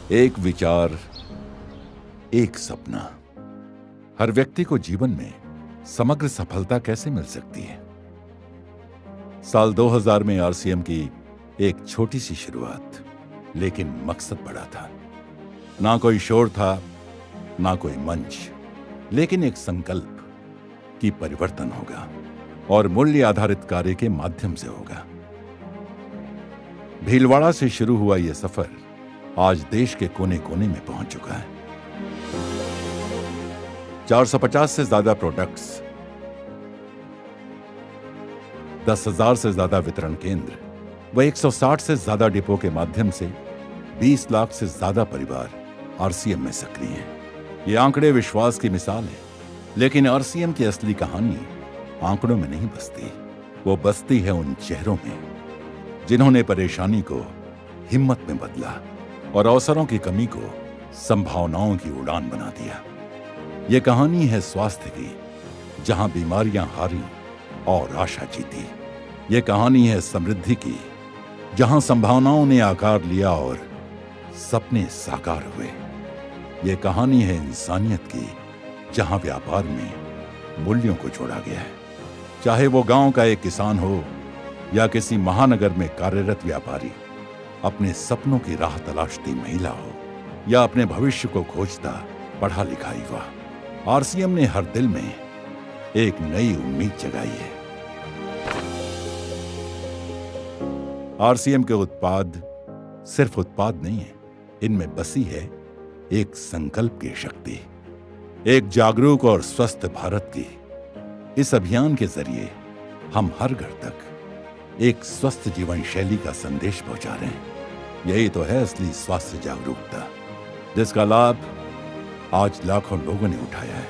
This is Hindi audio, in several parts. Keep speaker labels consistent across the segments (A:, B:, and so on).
A: एक विचार, एक सपना। हर व्यक्ति को जीवन में समग्र सफलता कैसे मिल सकती है? साल 2000 में आरसीएम की एक छोटी सी शुरुआत, लेकिन मकसद बड़ा था। ना कोई शोर था, ना कोई मंच, लेकिन एक संकल्प कि परिवर्तन होगा और मूल्य आधारित कार्य के माध्यम से होगा। भीलवाड़ा से शुरू हुआ यह सफर आज देश के कोने कोने में पहुंच चुका है। 450 से ज्यादा प्रोडक्ट्स, 10,000 से ज्यादा वितरण केंद्र व 160 से ज्यादा डिपो के माध्यम से 20 लाख से ज्यादा परिवार आरसीएम में सक्रिय हैं। ये आंकड़े विश्वास की मिसाल है, लेकिन आरसीएम की असली कहानी आंकड़ों में नहीं बसती। वो बसती है उन चेहरों में जिन्होंने परेशानी को हिम्मत में बदला और अवसरों की कमी को संभावनाओं की उड़ान बना दिया। ये कहानी है स्वास्थ्य की, जहां बीमारियां हारी और आशा जीती। ये कहानी है समृद्धि की, जहां संभावनाओं ने आकार लिया और सपने साकार हुए। ये कहानी है इंसानियत की, जहां व्यापार में मूल्यों को जोड़ा गया है। चाहे वो गांव का एक किसान हो या किसी महानगर में कार्यरत व्यापारी, अपने सपनों की राह तलाशती महिला हो या अपने भविष्य को खोजता पढ़ा लिखा युवा, आरसीएम ने हर दिल में एक नई उम्मीद जगाई है। आरसीएम के उत्पाद सिर्फ उत्पाद नहीं है, इनमें बसी है एक संकल्प की शक्ति, एक जागरूक और स्वस्थ भारत की। इस अभियान के जरिए हम हर घर तक एक स्वस्थ जीवन शैली का संदेश पहुंचा रहे हैं। यही तो है असली स्वास्थ्य जागरूकता, जिसका लाभ आज लाखों लोगों ने उठाया है।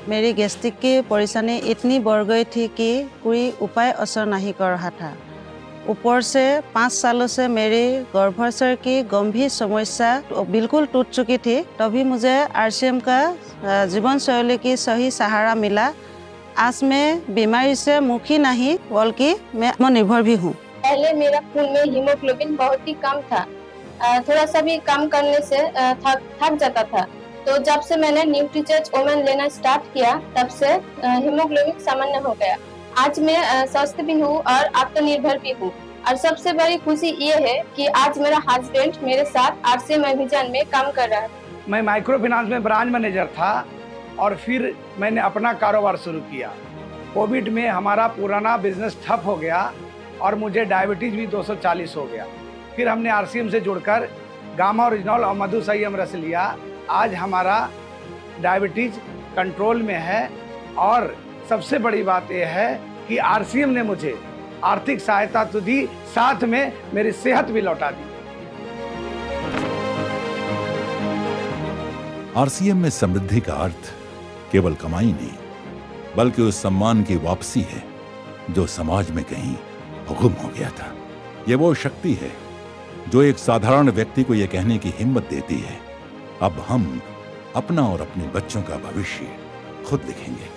B: मेरी गैस्ट्रिक की परेशानी इतनी बढ़ गई थी कि कोई उपाय असर नहीं कर रहा था। ऊपर से 5 सालों से मेरी गर्भाशय की गंभीर समस्या बिल्कुल टूट चुकी थी। तभी मुझे आरसीएम का जीवन शैली की सही सहारा मिला। आज मैं बीमारी से मुखी नहीं, बल्कि मैं आत्मनिर्भर भी हूँ।
C: पहले मेरा खून में हीमोग्लोबिन बहुत ही कम था, थोड़ा सा भी कम करने से थक जाता था। तो जब से मैंने न्यूट्रीचर्ज ओमेन लेना स्टार्ट किया, तब से हीमोग्लोबिन सामान्य हो गया। आज मैं स्वस्थ भी हूँ और आत्मनिर्भर भी हूँ। और सबसे बड़ी खुशी ये है कि आज मेरा हस्बैंड मेरे साथ आरसीएम अभियान में काम कर रहा है।
D: मैं माइक्रो फाइनेंस में ब्रांच मैनेजर था और फिर मैंने अपना कारोबार शुरू किया। कोविड में हमारा पुराना बिजनेस ठप हो गया और मुझे डायबिटीज भी 240 हो गया। फिर हमने आरसीएम से जुड़कर गामा ओरिजिनल और मधुसंयम रस लिया। आज हमारा डायबिटीज कंट्रोल में है और सबसे बड़ी बात यह है कि आरसीएम ने मुझे आर्थिक सहायता तो दी, साथ में मेरी सेहत भी लौटा दी।
A: आरसीएम में समृद्धि का अर्थ केवल कमाई नहीं, बल्कि उस सम्मान की वापसी है जो समाज में कहीं गुम हो गया था। ये वो शक्ति है जो एक साधारण व्यक्ति को यह कहने की हिम्मत देती है, अब हम अपना और अपने बच्चों का भविष्य खुद लिखेंगे।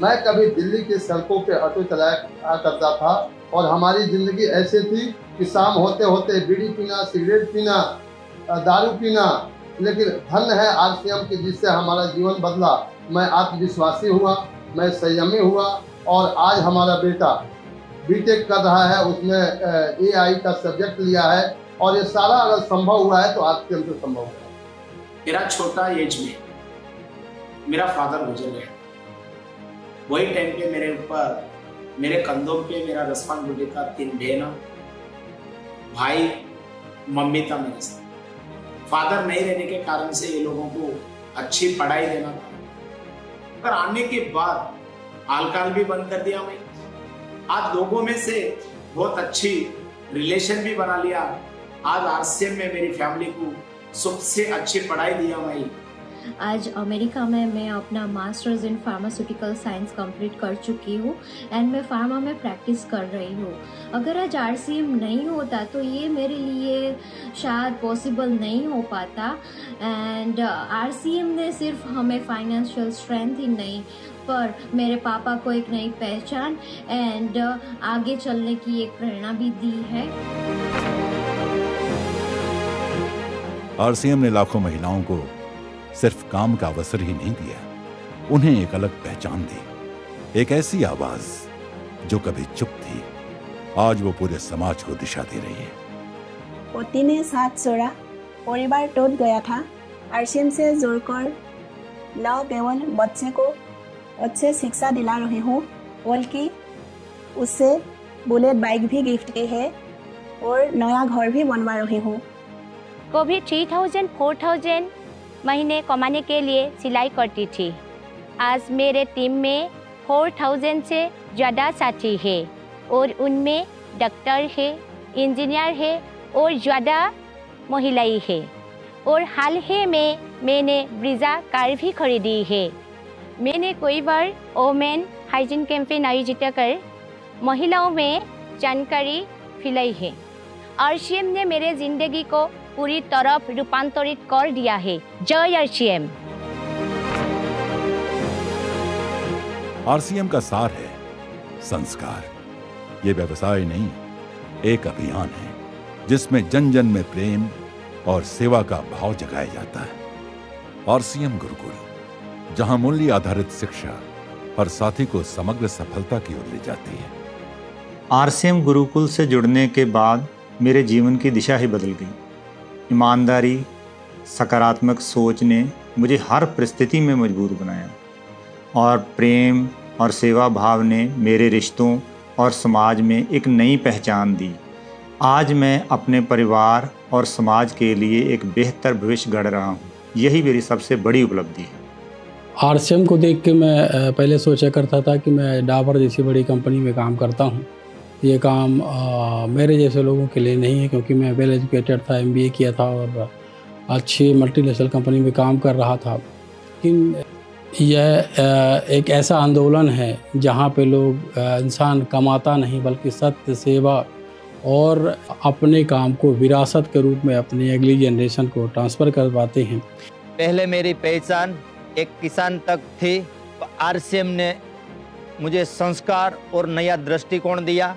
E: मैं कभी दिल्ली की सड़कों पे ऑटो चलाया करता था और हमारी जिंदगी ऐसी थी कि शाम होते होते बीड़ी पीना, सिगरेट पीना, दारू पीना, लेकिन धन्य है आरसीएम की, जिससे हमारा जीवन बदला। मैं आत्मविश्वासी हुआ, मैं संयमी हुआ और आज हमारा बेटा बीटेक कर रहा है, उसने एआई का सब्जेक्ट लिया है और ये सारा अगर संभव हुआ है तो आरसीएम से संभव है।
F: मेरा छोटा एज में मेरा फादर गुजर गया। वही टाइम पे मेरे ऊपर, मेरे कंधों पे मेरा रिस्पॉन्सिबिलिटी था 3 बहन, भाई, मम्मी था मेरे साथ। फादर नहीं रहने के कारण से ये लोगों को अच्छी पढ़ाई देना था। पर आने के बाद अल्कोहल भी बंद कर दिया मैं। आज लोगों में से बहुत अच्छी रिलेशन भी बना लिया। आज आरसीएम में मेरी फैमिली को सबसे अच्छी पढ़ाई दिया मैं।
G: आज अमेरिका में मैं अपना masters in pharmaceutical science complete कर चुकी हूँ एंड मैं फार्मा में प्रैक्टिस कर रही हूँ। अगर आज आरसीएम नहीं होता तो ये मेरे लिए शायद पॉसिबल नहीं हो पाता। एंड आरसीएम ने सिर्फ हमें फाइनेंशियल स्ट्रेंथ ही नहीं, पर मेरे पापा को एक नई पहचान एंड आगे चलने की एक प्रेरणा भी दी है।
A: आरसीएम ने लाखों महिलाओं को सिर्फ काम का अवसर ही नहीं दिया, उन्हें एक अलग पहचान दी। एक ऐसी आवाज जो कभी चुप थी, आज वो पूरे समाज को दिशा दे रही है।
H: पति ने साथ छोड़ा, परिवार टूट गया था। आरसीएम से जुड़कर न केवल बच्चे को अच्छे शिक्षा दिला रही हूँ, बल्कि उससे बुलेट बाइक भी गिफ्ट की है और नया घर भी बनवा रही हूँ।
I: कभी 3000 4000 महीने कमाने के लिए सिलाई करती थी। आज मेरे टीम में 4000 से ज़्यादा साथी है और उनमें डॉक्टर है, इंजीनियर है और ज़्यादा महिलाएं है। और हाल ही में मैंने ब्रीजा कार भी खरीदी है। मैंने कई बार वोमेन हाइजीन कैंपेन आयोजित कर महिलाओं में जानकारी फैलाई है। आरसीएम ने मेरे जिंदगी को पूरी तरह रूपांतरित कर दिया है। जय आरसीएम।
A: आरसीएम का सार है संस्कार। ये व्यवसाय नहीं, एक अभियान है जिसमें जन जन में प्रेम और सेवा का भाव जगाया जाता है। आरसीएम गुरुकुल, जहां मूल्य आधारित शिक्षा हर साथी को समग्र सफलता की ओर ले जाती है।
J: आरसीएम गुरुकुल से जुड़ने के बाद मेरे जीवन की दिशा ही बदल गई। ईमानदारी, सकारात्मक सोच ने मुझे हर परिस्थिति में मजबूत बनाया और प्रेम और सेवा भाव ने मेरे रिश्तों और समाज में एक नई पहचान दी। आज मैं अपने परिवार और समाज के लिए एक बेहतर भविष्य गढ़ रहा हूँ। यही मेरी सबसे बड़ी उपलब्धि है।
K: आरसीएम को देख के मैं पहले सोचा करता था कि मैं डाबर जैसी बड़ी कंपनी में काम करता हूँ। ये काम मेरे जैसे लोगों के लिए नहीं है, क्योंकि मैं वेल एजुकेटेड था, MBA किया था और अच्छी मल्टीनेशनल कंपनी में काम कर रहा था। लेकिन यह एक ऐसा आंदोलन है जहाँ पे लोग इंसान कमाता नहीं बल्कि सत्य, सेवा और अपने काम को विरासत के रूप में अपनी अगली जनरेशन को ट्रांसफ़र करवाते हैं।
L: पहले मेरी पहचान एक किसान तक थी, तो आरसीएम ने मुझे संस्कार और नया दृष्टिकोण दिया।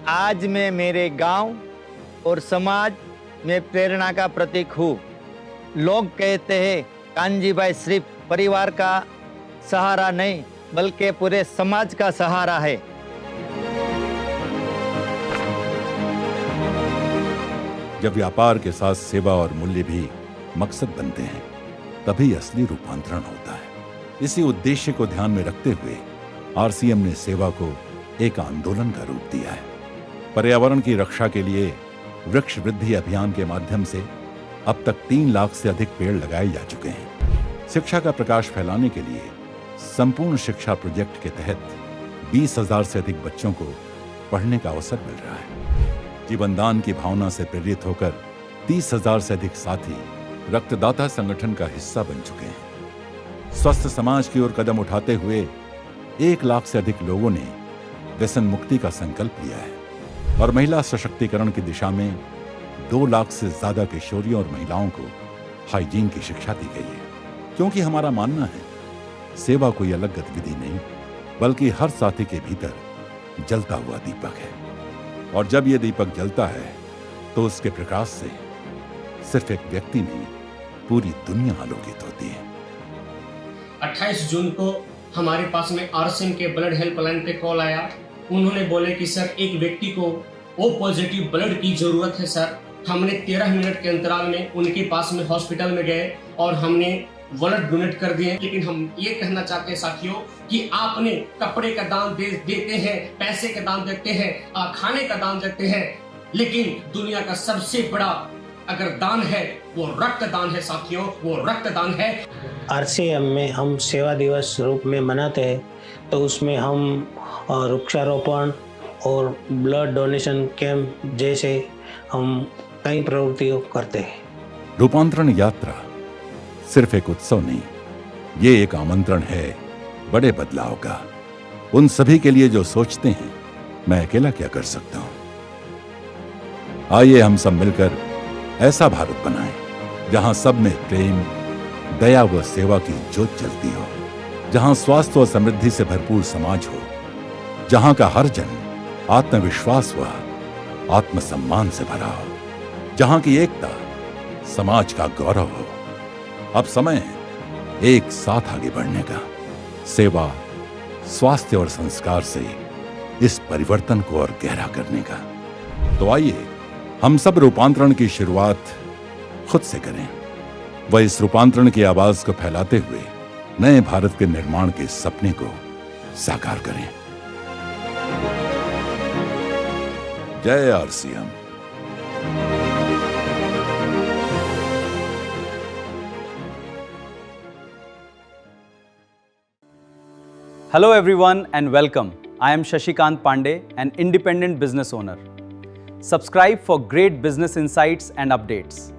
L: आज मैं मेरे गांव और समाज में प्रेरणा का प्रतीक हूँ। लोग कहते हैं कान्जी भाई सिर्फ परिवार का सहारा नहीं बल्कि पूरे समाज का सहारा है।
A: जब व्यापार के साथ सेवा और मूल्य भी मकसद बनते हैं, तभी असली रूपांतरण होता है। इसी उद्देश्य को ध्यान में रखते हुए आरसीएम ने सेवा को एक आंदोलन का रूप दिया है। पर्यावरण की रक्षा के लिए वृक्ष वृद्धि अभियान के माध्यम से अब तक 3 लाख से अधिक पेड़ लगाए जा चुके हैं। शिक्षा का प्रकाश फैलाने के लिए संपूर्ण शिक्षा प्रोजेक्ट के तहत 20,000 से अधिक बच्चों को पढ़ने का अवसर मिल रहा है। जीवनदान की भावना से प्रेरित होकर 30,000 से अधिक साथी रक्तदाता संगठन का हिस्सा बन चुके हैं। स्वस्थ समाज की ओर कदम उठाते हुए 1 लाख से अधिक लोगों ने व्यसन मुक्ति का संकल्प लिया है और महिला सशक्तिकरण की दिशा में 2 लाख से ज्यादा किशोरियों और महिलाओं को हाइजीन की शिक्षा दी गई है। क्योंकि हमारा मानना है सेवा कोई अलग गतिविधि नहीं बल्कि हर साथी के भीतर जलता हुआ दीपक है, और जब यह दीपक जलता है तो उसके प्रकाश से सिर्फ एक व्यक्ति नहीं पूरी दुनिया आलोकित होती है।
M: 28 जून को हमारे पास में आरसीएम के ब्लड हेल्पलाइन पे कॉल आया। उन्होंने बोले कि सर एक व्यक्ति को O पॉजिटिव ब्लड की जरूरत है सर। हमने 13 मिनट के अंतराल में उनके पास में हॉस्पिटल में गए और हमने ब्लड डोनेट कर दिए। लेकिन हम ये कहना चाहते हैं साथियों कि आपने कपड़े का दान देते हैं, पैसे का दान देते हैं, खाने का दान देते हैं, लेकिन दुनिया का सबसे बड़ा अगर दान है वो रक्तदान है साथियों, वो रक्तदान है।
N: आरसीएम में हम सेवा दिवस रूप में मनाते हैं, तो उसमें हम वृक्षारोपण और ब्लड डोनेशन कैंप जैसे हम कई प्रवृत्तियों करते हैं।
A: रूपांतरण यात्रा सिर्फ एक उत्सव नहीं, ये एक आमंत्रण है बड़े बदलाव का। उन सभी के लिए जो सोचते हैं मैं अकेला क्या कर सकता हूं। आइए हम सब मिलकर ऐसा भारत बनाएं जहां सब में प्रेम, दया व सेवा की ज्योत जलती हो, जहां स्वास्थ्य और समृद्धि से भरपूर समाज हो, जहां का हर जन आत्मविश्वास व आत्मसम्मान से भरा हो, जहां की एकता समाज का गौरव हो। अब समय है एक साथ आगे बढ़ने का, सेवा, स्वास्थ्य और संस्कार से इस परिवर्तन को और गहरा करने का। तो आइए हम सब रूपांतरण की शुरुआत खुद से करें। वह इस रूपांतरण की आवाज को फैलाते हुए नए भारत के निर्माण के सपने को साकार करें। जय RCM.
O: Hello everyone and welcome. I am Shashikant Pandey, an independent business owner. Subscribe for great business insights and updates.